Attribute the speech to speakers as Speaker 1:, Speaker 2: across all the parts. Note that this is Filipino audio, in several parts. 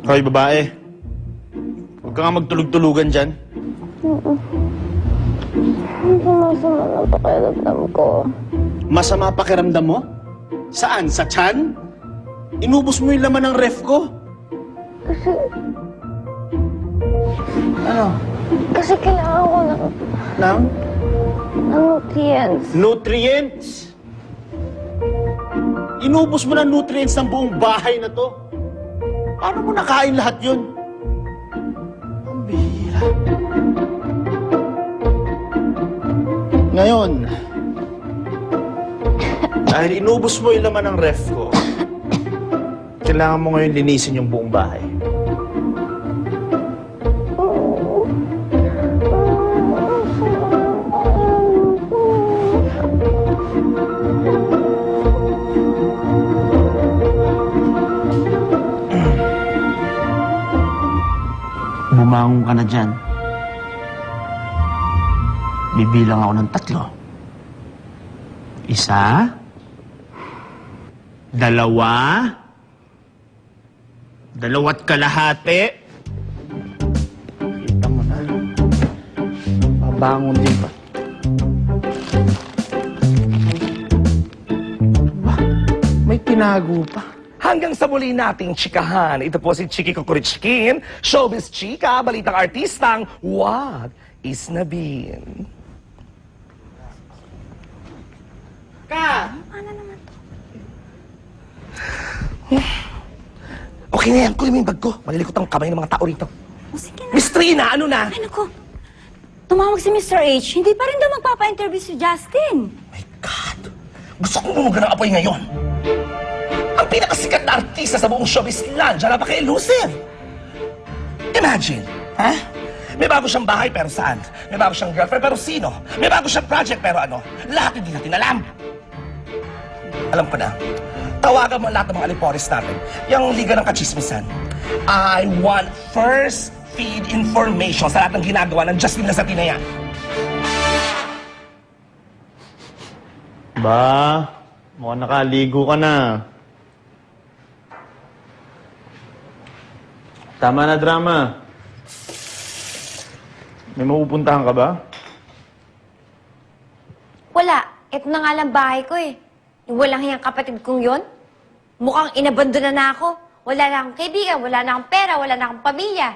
Speaker 1: Hoy, babae. Huwag ka nga magtulog-tulugan dyan.
Speaker 2: Masama na pakiramdam ko.
Speaker 1: Masama pakiramdam mo? Saan? Sa tiyan? Inubos mo yung laman ng ref ko?
Speaker 2: Kasi,
Speaker 1: Ano?
Speaker 2: kasi kailangan ko
Speaker 1: Nang?
Speaker 2: ng nutrients.
Speaker 1: Nutrients? Inubos mo ng nutrients ng buong bahay na to. Paano mo nakain lahat yun? Ang bihira. Ngayon, dahil inubos mo yung laman ng ref ko, kailangan mo ngayon linisin yung buong bahay. Bumangon ka na dyan. Bibilang ako ng 3. 1, 2, 2 kalahati. Kita mo na. Babangon din pa. Ba, may tinago pa.
Speaker 3: Hanggang sa muli nating chikahan, ito po si Chiki Kukurichkin, showbiz chika, balitang artistang wag isnabin. Okay na yan, kunin mo yung bag ko. Malilikot ang kamay ng mga tao rito.
Speaker 4: Sige na.
Speaker 3: Miss Trina, ano na?
Speaker 4: Ay, naku. Tumawag si Mr. H. Hindi pa rin daw magpapa-interview si Justin.
Speaker 3: My God! Gusto kong umuga ng apoy ngayon. Ang pinakasikat na artista sa buong showbiz land, siya napaka-elusive. Imagine, ha? May bago siyang bahay, pero saan? May bago siyang girlfriend, pero sino? May bago siyang project, pero ano? Lahat hindi natin alam. Alam ko na. Tawagan mo lahat ng mga alipores natin. Yung Liga ng Kachismisan. I want first feed information sa lahat ng ginagawa ng Justin Lasatina yan.
Speaker 1: Ba, mukhang nakaligo ka na. Tama na drama. May mapupuntahan ka ba?
Speaker 4: Wala. Ito na nga lang bahay ko eh. Yung walang hiyang kapatid kong yon. Mukhang inabandona na ako. Wala na akong kaibigan, wala na akong pera, wala na akong pamilya.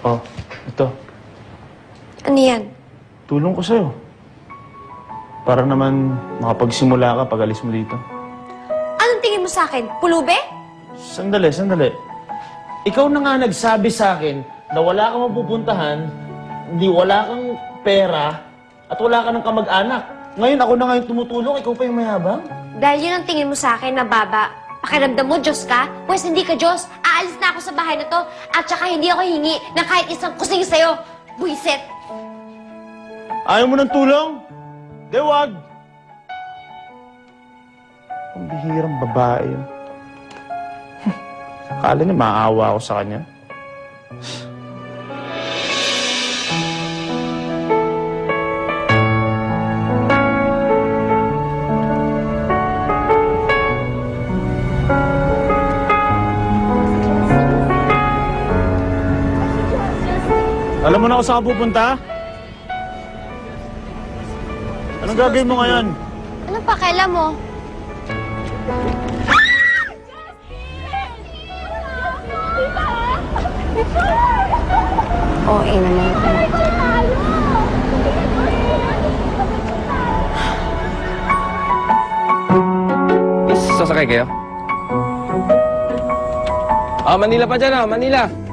Speaker 1: Oh, ito.
Speaker 4: Ano yan?
Speaker 1: Tulong ko sa'yo. Para naman makapagsimula ka pag alis mo dito.
Speaker 4: Anong tingin mo sa akin? Pulube?
Speaker 1: Sandali, sandali. Ikaw na nga nagsabi sa akin na wala kang mapupuntahan, hindi wala kang pera, at wala ka ng kamag-anak. Ngayon ako na nga yung tumutulong, ikaw pa yung mayabang?
Speaker 4: Dahil yun ang tingin mo sa akin na baba. Pakiramdam mo, Diyos ka? Pwes hindi ka Diyos. Aalis na ako sa bahay na to. At saka hindi ako hingi ng kahit isang kusing sa'yo. Buisit!
Speaker 1: Ayaw mo ng tulong? Di wag! Ang bihirang babae yun. Akala niya maawa ako sa kanya. Alam mo na kung saan ka pupunta? Anong gagawin mo ngayon?
Speaker 4: Anong pakialam mo? Oo, naman.
Speaker 5: Miss, sasakay kayo? Manila pa dyan, Manila.